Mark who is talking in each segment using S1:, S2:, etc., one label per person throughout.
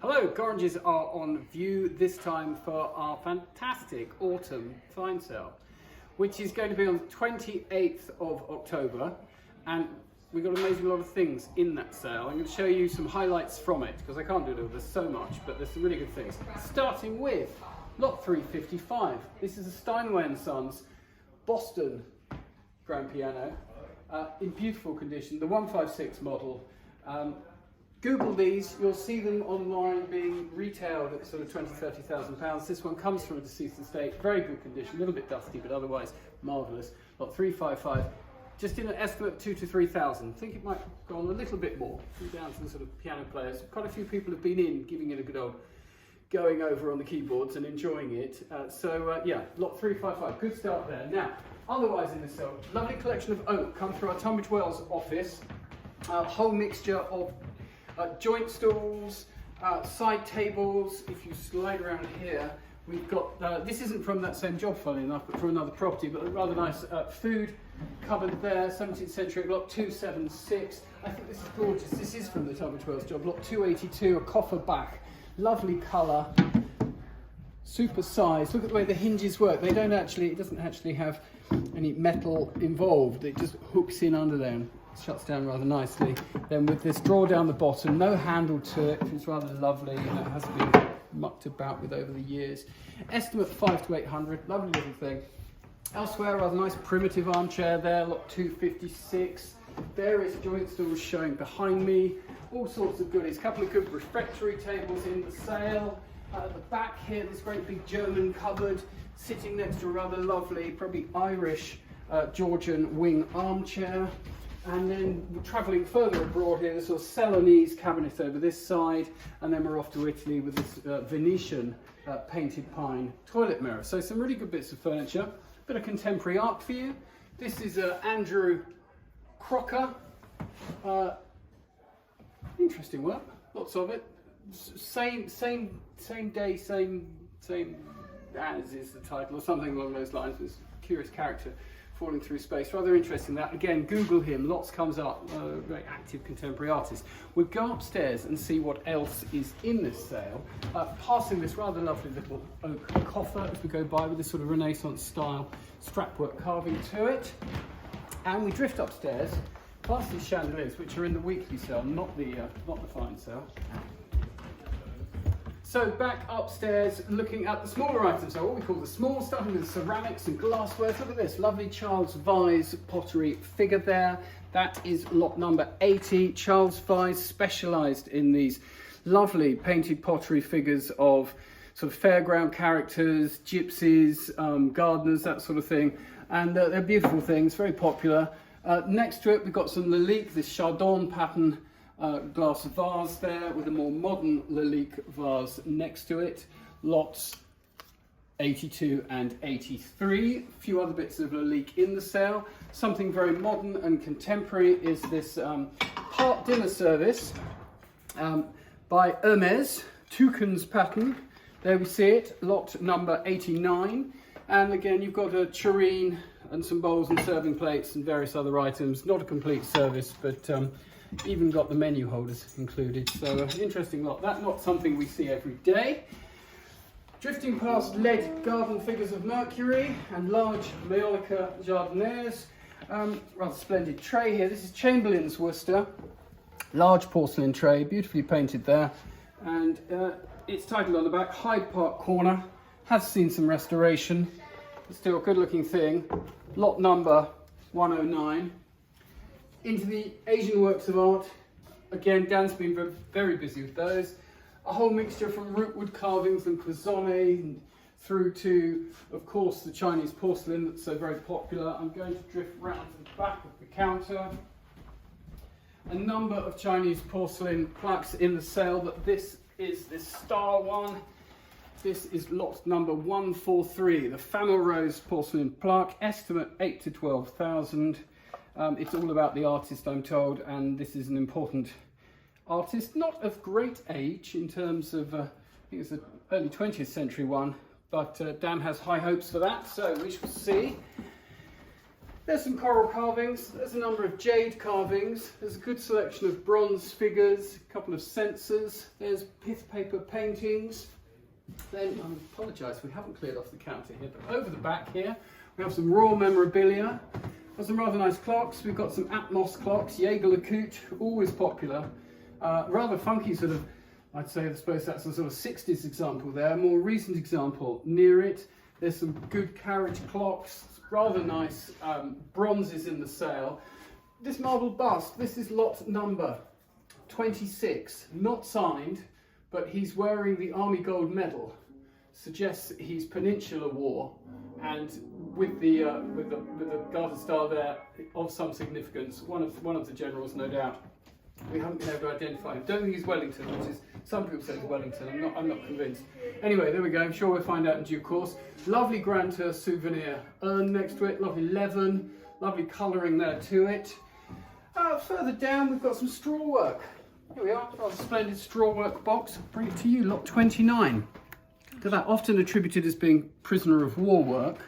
S1: Hello, Gorringes are on view this time for our fantastic autumn find sale, which is going to be on the 28th of October, and we've got an amazing lot of things in that sale. I'm going to show you some highlights from it because I can't do it all, there's so much, but there's some really good things. Starting with lot 355. This is a Steinway & Sons Boston grand piano in beautiful condition, the 156 model. Google these, you'll see them online being retailed at sort of £20,000-30,000. This one comes from a deceased estate, very good condition, a little bit dusty, but otherwise marvellous. Lot 355, just in an estimate of 2,000 to 3,000. I think it might go on a little bit more, down to the sort of piano players. Quite a few people have been in, giving it a good old going over on the keyboards and enjoying it. Yeah, lot 355, good start there. Now, otherwise in this sale, lovely collection of oak come through our Tunbridge Wells office. A whole mixture of joint stools, side tables. If you slide around here, we've got, this isn't from that same job funnily enough, but from another property, but a rather nice food cupboard there, 17th century, lot 276. I think this is gorgeous. This is from the Tunbridge Wells job, lot 282, a coffer back, lovely colour, super size. Look at the way the hinges work. They don't actually, it doesn't actually have any metal involved. It just hooks in under there and shuts down rather nicely. Then with this drawer down the bottom, no handle to it, it's rather lovely, and it has been mucked about with over the years. Estimate 500 to 800, lovely little thing. Elsewhere, rather nice primitive armchair there, lot 256. Various joint stools showing behind me, all sorts of goodies. A couple of good refectory tables in the sale. At the back here, this great big German cupboard, sitting next to a rather lovely, probably Irish Georgian wing armchair. And then we're travelling further abroad here, this sort of Ceylonese cabinet over this side, and then we're off to Italy with this Venetian painted pine toilet mirror. So some really good bits of furniture, bit of contemporary art for you. This is Andrew Crocker, interesting work, lots of it. Same day, same as is the title, or something along those lines. This curious character falling through space, rather interesting that. Again, Google him, lots comes up, very active contemporary artist. We'll go upstairs and see what else is in this sale, passing this rather lovely little oak coffer as we go by with this sort of Renaissance style strapwork carving to it. And we drift upstairs past these chandeliers, which are in the weekly sale, not the fine sale. So back upstairs, looking at the smaller items, so what we call the small, starting with ceramics and glassware. Look at this lovely Charles Vyse pottery figure there. That is lot number 80. Charles Vyse specialised in these lovely painted pottery figures of sort of fairground characters, gypsies, gardeners, that sort of thing. And they're beautiful things, very popular. Next to it, we've got some Lalique, this Chardon pattern glass vase there with a more modern Lalique vase next to it. Lots 82 and 83. A few other bits of Lalique in the sale. Something very modern and contemporary is this part dinner service by Hermes, Toucan's pattern. There we see it, lot number 89. And again, you've got a tureen and some bowls and serving plates and various other items. Not a complete service, but even got the menu holders included. So interesting lot. That's not something we see every day. Drifting past lead garden figures of Mercury and large Maiolica jardinières. Rather splendid tray here. This is Chamberlain's Worcester. Large porcelain tray, beautifully painted there. And it's titled on the back, Hyde Park Corner. Has seen some restoration. It's still a good looking thing. Lot number 109. Into the Asian works of art. Again, Dan's been very busy with those. A whole mixture from rootwood carvings and cloisonne and through to, of course, the Chinese porcelain that's so very popular. I'm going to drift round to the back of the counter. A number of Chinese porcelain plaques in the sale, but this is this star one. This is lot number 143, the Famille Rose porcelain plaque, estimate 8 to 12,000. It's all about the artist, I'm told, and this is an important artist, not of great age in terms of, I think it's an early 20th century one, but Dan has high hopes for that, so we shall see. There's some coral carvings, there's a number of jade carvings, there's a good selection of bronze figures, a couple of censers, there's pith paper paintings. Then, I apologise, we haven't cleared off the counter here, but over the back here we have some royal memorabilia, there's some rather nice clocks, we've got some Atmos clocks, Jaeger-LeCoultre, always popular, rather funky sort of, I'd say, I suppose that's a sort of 60s example there, a more recent example near it. There's some good carriage clocks, rather nice bronzes in the sale. This marble bust, this is lot number 26, not signed, but he's wearing the Army Gold Medal. Suggests he's Peninsular War, and with the Garter Star there of some significance. One of the generals, no doubt. We haven't been able to identify him. Don't think he's Wellington, which is, some people say he's Wellington. I'm not convinced. Anyway, there we go. I'm sure we'll find out in due course. Lovely Grand Tour souvenir urn next to it. Lovely leaven. Lovely colouring there to it. Further down, we've got some straw work. Here we are. Rather splendid straw work box. Bring it to you. Lot 29. To that, often attributed as being prisoner of war work.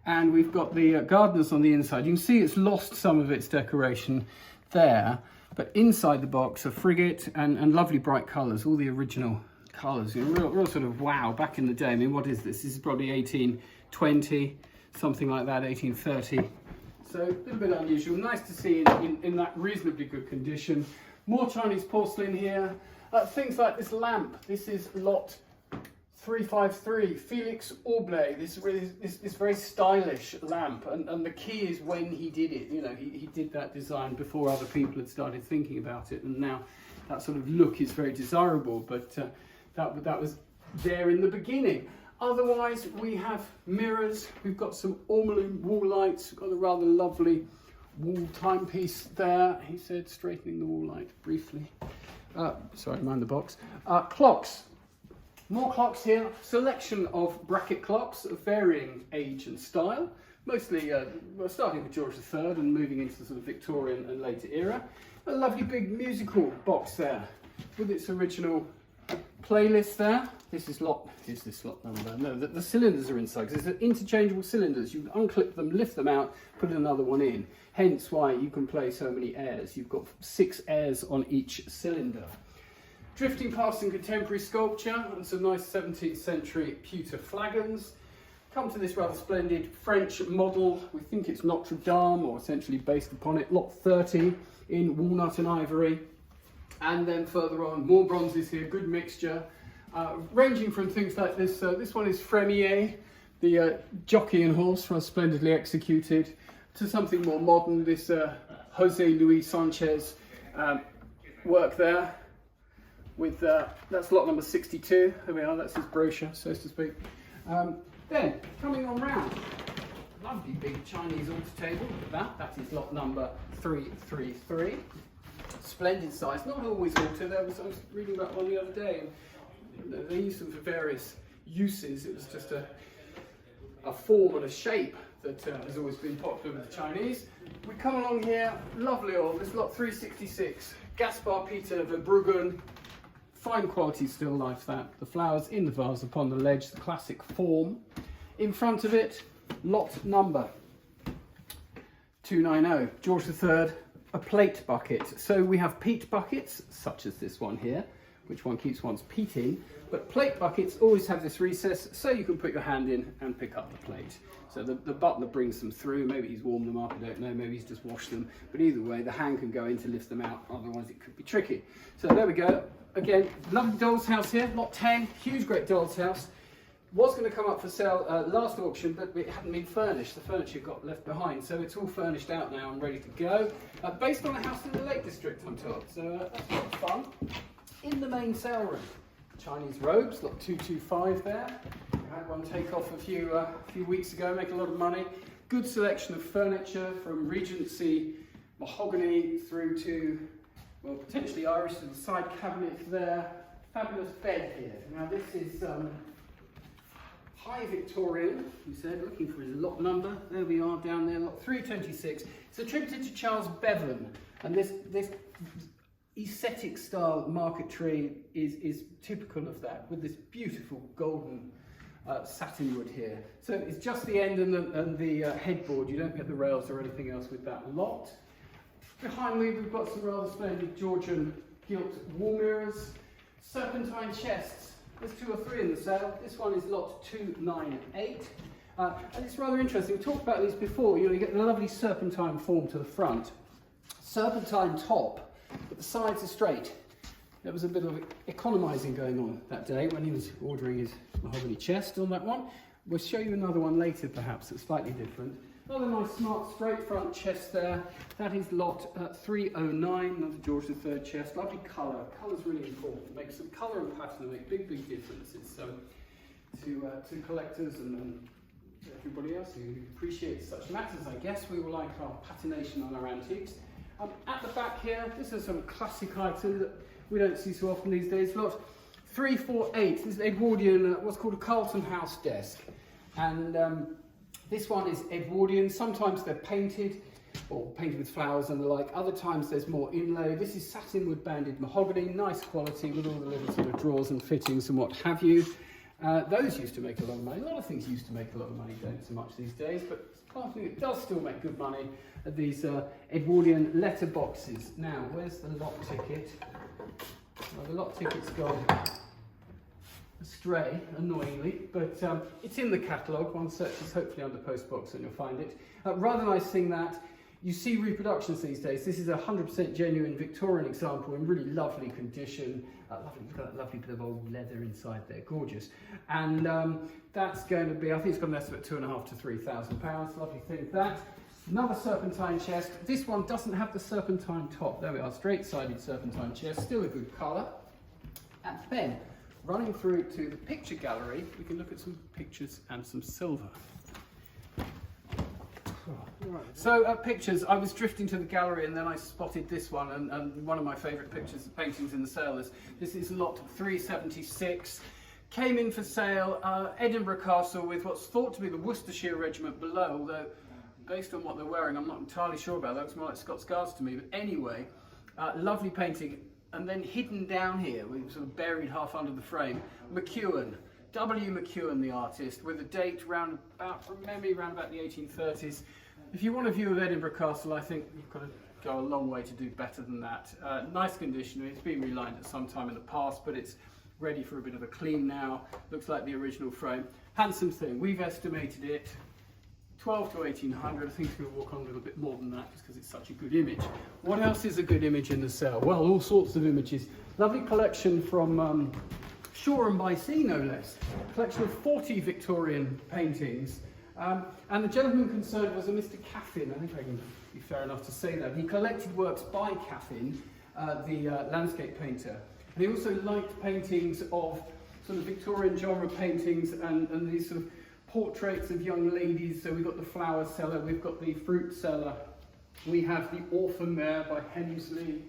S1: And we've got the gardeners on the inside. You can see it's lost some of its decoration there. But inside the box, a frigate and lovely bright colours, all the original colours. You know, real sort of wow, back in the day. I mean, what is this? This is probably 1820, something like that, 1830. So a little bit unusual. Nice to see in that reasonably good condition. More Chinese porcelain here. Things like this lamp. This is lot 353, Felix Aublay, this very stylish lamp, and the key is when he did it. You know, he did that design before other people had started thinking about it, and now that sort of look is very desirable, but that was there in the beginning. Otherwise, we have mirrors, we've got some ormolu wall lights, we've got a rather lovely wall timepiece there. He said, straightening the wall light briefly. Sorry, mind the box. Clocks. More clocks here, selection of bracket clocks of varying age and style, mostly starting with George III and moving into the sort of Victorian and later era. A lovely big musical box there with its original playlist there. This is lot number? No, the cylinders are inside because they're interchangeable cylinders. You unclip them, lift them out, put another one in. Hence why you can play so many airs. You've got 6 airs on each cylinder. Drifting past some contemporary sculpture and some nice 17th century pewter flagons. Come to this rather splendid French model. We think it's Notre Dame, or essentially based upon it. Lot 30 in walnut and ivory. And then further on, more bronzes here, good mixture. Ranging from things like this. This one is Fremier, the jockey and horse, rather splendidly executed, to something more modern, this Jose Luis Sanchez work there. With that's lot number 62. There we are, that's his brochure, so to speak. Then coming on round, lovely big Chinese altar table. Look at that is lot number 333. Splendid size, not always altar. I was reading about one the other day, and they use them for various uses. It was just a form and a shape that has always been popular with the Chinese. We come along here, lovely oil. This is lot 366. Gaspar Peter Verbruggen. Fine quality still life that. The flowers in the vase upon the ledge, the classic form. In front of it, lot number 290, George III, a plate bucket. So we have peat buckets, such as this one here, which one keeps one's peat in, but plate buckets always have this recess so you can put your hand in and pick up the plate. So the butler brings them through, maybe he's warmed them up, I don't know, maybe he's just washed them, but either way the hand can go in to lift them out, otherwise it could be tricky. So there we go. Again, lovely doll's house here, lot 10, huge great doll's house. Was going to come up for sale last auction, but it hadn't been furnished. The furniture got left behind, so it's all furnished out now and ready to go. Based on a house in the Lake District, I'm told, so that's a lot of fun. In the main sale room, Chinese robes, lot 225 there. I had one take off a few weeks ago, make a lot of money. Good selection of furniture from Regency mahogany through to, well, potentially Irish to the side cabinet there. Fabulous bed here. Now this is High Victorian, he said, looking for his lot number. There we are down there, lot 326. It's attributed to Charles Bevan, and this aesthetic style marquetry is typical of that, with this beautiful golden satin wood here. So it's just the end and the headboard. You don't get the rails or anything else with that lot. Behind me we've got some rather splendid Georgian gilt wall mirrors. Serpentine chests. There's 2 or 3 in the sale. This one is lot 298. And it's rather interesting. We talked about these before. You get the lovely serpentine form to the front. Serpentine top, but the sides are straight. There was a bit of economising going on that day when he was ordering his mahogany chest on that one. We'll show you another one later perhaps that's slightly different. Another nice smart straight front chest there. That is lot 309, another George III chest. Lovely colour. Colour's really important. Make some colour and pattern make big differences to collectors and everybody else who appreciates such matters, I guess. We will like our patination on our antiques. At the back here, this is some classic item that we don't see so often these days. Lot 348. This is Edwardian, what's called a Carlton House desk. And this one is Edwardian. Sometimes they're painted, or painted with flowers and the like. Other times there's more inlay. This is satinwood banded mahogany, nice quality with all the little sort of drawers and fittings and what have you. Those used to make a lot of money. A lot of things used to make a lot of money, don't so much these days, but I think it does still make good money. These Edwardian letter boxes. Now, where's the lot ticket? Well, the lot ticket's gone astray, annoyingly, but it's in the catalogue. One searches hopefully under postbox and you'll find it. Rather nice thing that you see reproductions these days. This is a 100% genuine Victorian example in really lovely condition. Look at that lovely bit of old leather inside there, gorgeous. And that's going to be, I think it's got an estimate £2,500 to £3,000. Lovely thing that. Another serpentine chest. This one doesn't have the serpentine top. There we are, straight-sided serpentine chest, still a good colour. And then, running through to the picture gallery, we can look at some pictures and some silver. So pictures, I was drifting to the gallery and then I spotted this one, and one of my favourite pictures, paintings in the sale is, this is lot 376. Came in for sale, Edinburgh Castle with what's thought to be the Worcestershire Regiment below, although based on what they're wearing I'm not entirely sure about that. Looks more like Scots Guards to me, but anyway, lovely painting. And then hidden down here, we sort of buried half under the frame, McEwan. W. McEwan, the artist, with a date round about, from memory, around about the 1830s. If you want a view of Edinburgh Castle, I think you've got to go a long way to do better than that. Nice condition. It's been relined at some time in the past, but it's ready for a bit of a clean now. Looks like the original frame. Handsome thing. We've estimated it 12 to 1800. I think we'll walk on a little bit more than that just because it's such a good image. What else is a good image in the sale? Well, all sorts of images. Lovely collection from Shoreham by Sea, no less. A collection of 40 Victorian paintings. And the gentleman concerned was a Mr. Caffin. I think I can be fair enough to say that. He collected works by Caffin, the landscape painter. And he also liked paintings of sort of Victorian genre paintings and these sort of portraits of young ladies. So we've got the flower seller, we've got the fruit seller, we have the orphan there by Hemsley.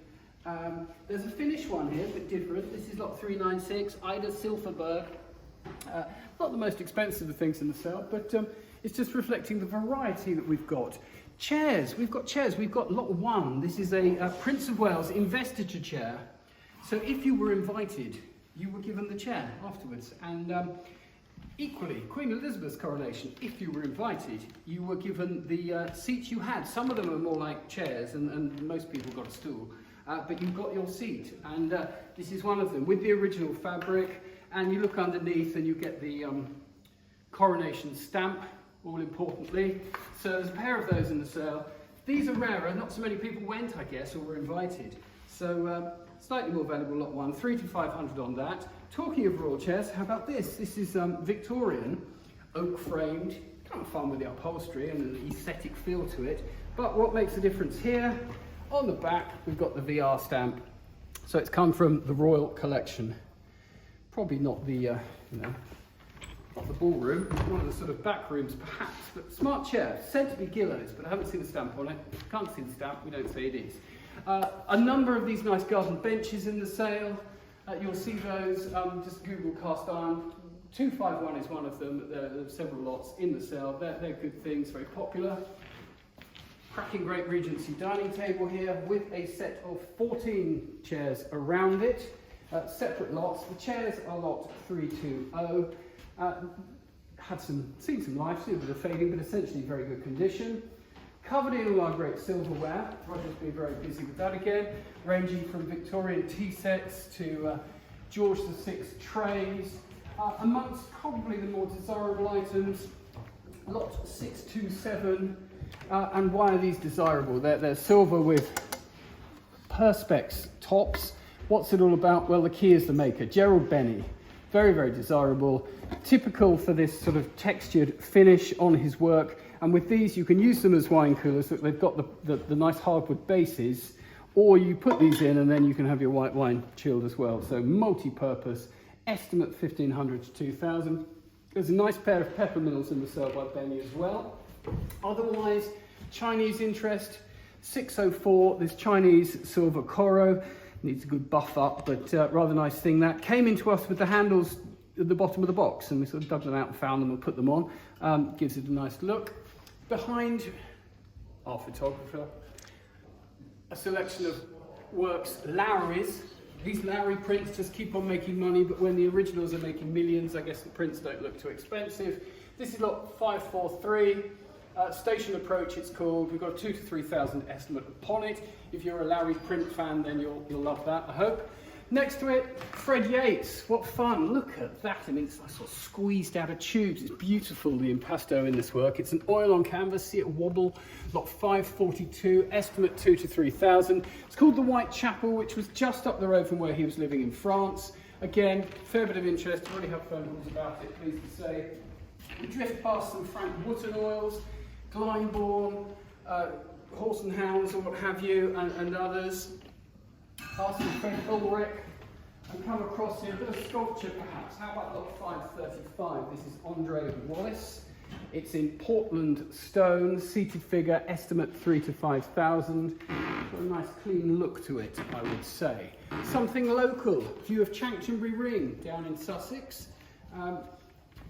S1: There's a Finnish one here, but different. This is lot 396, Ida Silverberg. Not the most expensive of things in the sale, but it's just reflecting the variety that we've got. Chairs, we've got chairs. We've got lot 1. This is a Prince of Wales investiture chair. So if you were invited, you were given the chair afterwards. And equally, Queen Elizabeth's coronation, if you were invited, you were given the seats you had. Some of them are more like chairs, and most people got a stool. But you got your seat, and this is one of them with the original fabric. And you look underneath and you get the coronation stamp, all importantly. So there's a pair of those in the sale. These are rarer, not so many people went, I guess, or were invited. So slightly more valuable lot 1, 3 to 500 on that. Talking of royal chairs, how about this? This is Victorian, oak framed, kind of fun with the upholstery and an aesthetic feel to it. But what makes the difference here? On the back, we've got the VR stamp. So it's come from the Royal Collection. Probably not the, not the ballroom, one of the sort of back rooms perhaps, but smart chair, said to be Gillows, but I haven't seen the stamp on it. Can't see the stamp, we don't say it is. A number of these nice garden benches in the sale. You'll see those, just Google cast iron. 251 is one of them, there are several lots in the sale. They're good things, very popular. Cracking great Regency dining table here with a set of 14 chairs around it. Separate lots. The chairs are lot 320. seen some life, seen a bit of fading, but essentially very good condition. Covered in all our great silverware. Roger's been very busy with that again, ranging from Victorian tea sets to George VI trays. Amongst probably the more desirable items, lot 627. And why are these desirable? They're silver with perspex tops. What's it all about? Well, the key is the maker, Gerald Benny. Very, very desirable. Typical for this sort of textured finish on his work. And with these, you can use them as wine coolers. They've got the nice hardwood bases, or you put these in and then you can have your white wine chilled as well. So multi-purpose, estimate 1,500 to 2,000. There's a nice pair of pepper mills in the sale by Benny as well. Otherwise, Chinese interest, 604, this Chinese silver Coro. Needs a good buff up, but rather nice thing. That came into us with the handles at the bottom of the box, and we sort of dug them out and found them and put them on. Gives it a nice look. Behind our photographer, a selection of works, Lowry's. These Lowry prints just keep on making money, but when the originals are making millions, I guess the prints don't look too expensive. This is lot 543. Station Approach it's called. We've got a 2,000 to 3,000 estimate upon it. If you're a Lowry print fan, then you'll love that, I hope. Next to it, Fred Yates. What fun. Look at that. I mean, it's sort of squeezed out of tubes. It's beautiful, the impasto in this work. It's an oil on canvas. See it wobble. Lot 542, estimate 2,000 to 3,000. It's called the Whitechapel, which was just up the road from where he was living in France. Again, fair bit of interest. Already have phone calls about it, pleased to say. We drift past some Frank Wootton oils, Glyndebourne, Horse and Hounds, or what have you, and others. Past some Fred Ulrich, and come across here, a bit of sculpture perhaps. How about lot 535? This is Andre Wallace. It's in Portland stone, seated figure, estimate 3,000 to 5,000. Got a nice clean look to it, I would say. Something local, view of Chanctonbury Ring down in Sussex.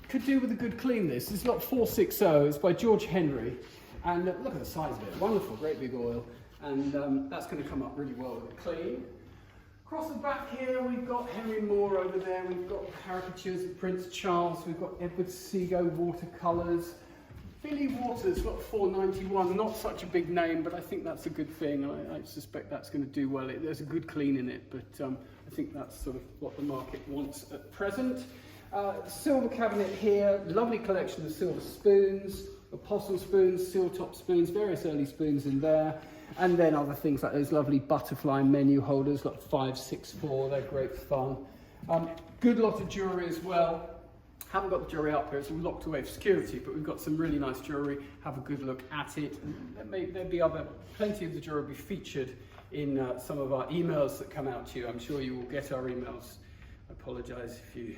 S1: Could do with a good clean this. This is lot 460, it's by George Henry. And look at the size of it, wonderful, great big oil. And that's going to come up really well with a clean. Across the back here, we've got Henry Moore over there. We've got caricatures of Prince Charles. We've got Edward Seago watercolours. Billy Waters, lot 491. Not such a big name, but I think that's a good thing. I suspect that's going to do well. There's a good clean in it, but I think that's sort of what the market wants at present. Silver cabinet here. Lovely collection of silver spoons, apostle spoons, seal top spoons, various early spoons in there. And then other things like those lovely butterfly menu holders, like 564, they're great fun. Good lot of jewellery as well. Haven't got the jewellery up here, it's all locked away for security, but we've got some really nice jewellery. Have a good look at it. And there'll be plenty of the jewellery be featured in some of our emails that come out to you. I'm sure you will get our emails. I apologise if you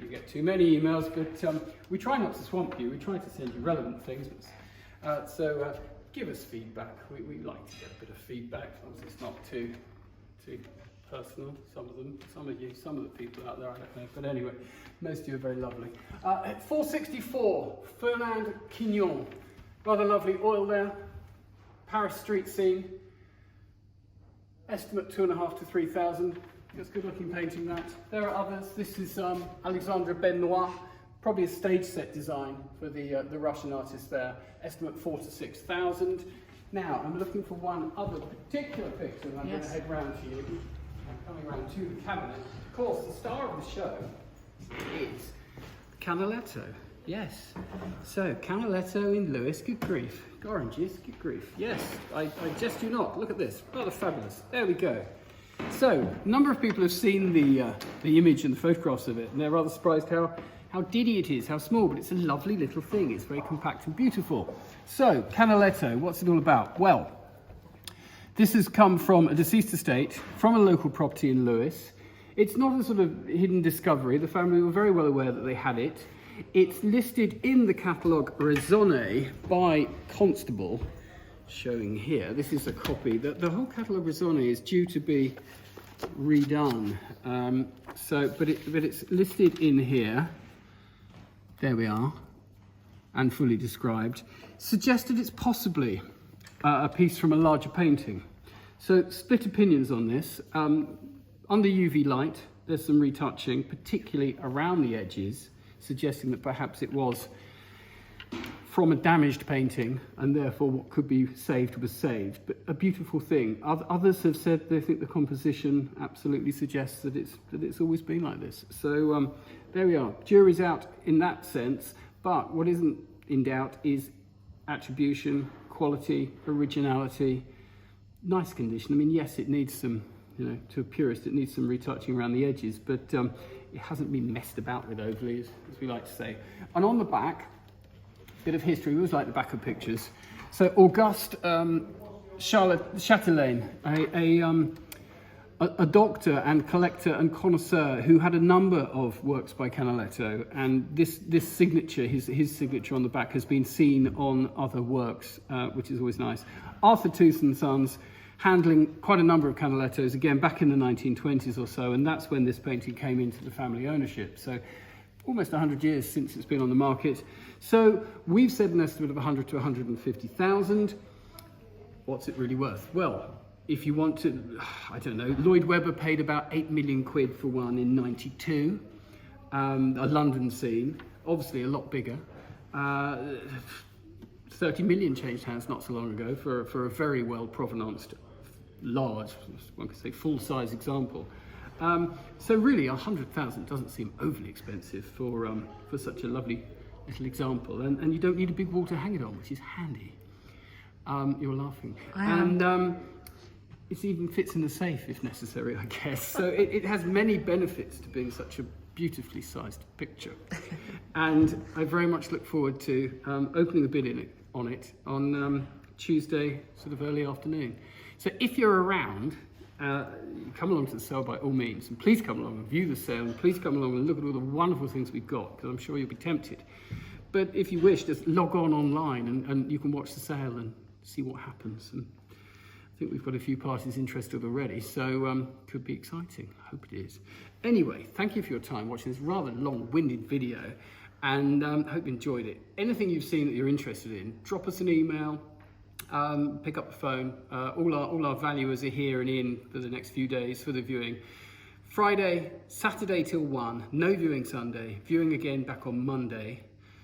S1: get too many emails, but we try not to swamp you. We try to send you relevant things. So give us feedback. We like to get a bit of feedback, as long as it's not too personal. Some of you, some of the people out there, I don't know. But anyway, most of you are very lovely. 464, Fernand Quignon. Rather lovely oil there. Paris street scene. Estimate 2,500 to 3,000. It's good looking painting that. There are others. This is Alexandre Benoit. Probably a stage set design for the Russian artist there. Estimate 4,000 to 6,000. Now, I'm looking for one other particular picture, and I'm going to head round to you. I'm coming round to the cabinet. Of course, the star of the show is Canaletto. Yes. So, Canaletto in Lewis, good grief. Oranges, good grief. Yes, I jest you not. Look at this. Rather fabulous. There we go. So, a number of people have seen the image and the photographs of it, and they're rather surprised how diddy it is, how small, but it's a lovely little thing. It's very compact and beautiful. So, Canaletto, what's it all about? Well, this has come from a deceased estate, from a local property in Lewis. It's not a sort of hidden discovery. The family were very well aware that they had it. It's listed in the catalogue Raisonné by Constable, showing here. This is a copy. The whole catalogue Raisonné is due to be redone. But it's listed in here. There we are, and fully described. Suggested it's possibly a piece from a larger painting. So split opinions on this. Under UV light, there's some retouching, particularly around the edges. suggesting that perhaps it was from a damaged painting, and therefore what could be saved was saved. But a beautiful thing. Others have said they think the composition absolutely suggests that it's always been like this. So there we are. Jury's out in that sense. But what isn't in doubt is attribution, quality, originality, nice condition. I mean, yes, it needs some, to a purist, it needs some retouching around the edges, but it hasn't been messed about with overly, as we like to say. And on the back, bit of history. We always like the back of pictures. So Auguste Chatelain, a doctor and collector and connoisseur who had a number of works by Canaletto, and this signature, his signature on the back, has been seen on other works, which is always nice. Arthur Tooth and Sons, handling quite a number of Canalettos, again back in the 1920s or so, and that's when this painting came into the family ownership. So almost 100 years since it's been on the market. So we've said an estimate of 100 to 150,000. What's it really worth? Well, if you want to, I don't know, Lloyd Webber paid about 8 million quid for one in 92, a London scene, obviously a lot bigger. 30 million changed hands not so long ago for a very well provenanced, large, one could say full-size example. So really 100,000 doesn't seem overly expensive for such a lovely little example, and you don't need a big wall to hang it on, which is handy. You're laughing. And it even fits in the safe if necessary, I guess. So it has many benefits to being such a beautifully sized picture. And I very much look forward to opening the bid on it on Tuesday, sort of early afternoon. So if you're around, come along to the sale by all means, and please come along and view the sale, and please come along and look at all the wonderful things we've got, because I'm sure you'll be tempted. But if you wish, just log on online and you can watch the sale and see what happens. And I think we've got a few parties interested already, so could be exciting. I hope it is. Anyway, thank you for your time watching this rather long-winded video, and hope you enjoyed it. Anything you've seen that you're interested in, drop us an email, pick up the phone. All our valuers are here and in for the next few days for the viewing. Friday, Saturday till 1, no viewing Sunday, viewing again back on Monday.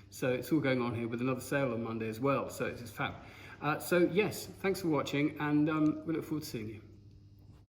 S1: So it's all going on here with another sale on Monday as well, so it's fab. So yes, thanks for watching, and we look forward to seeing you.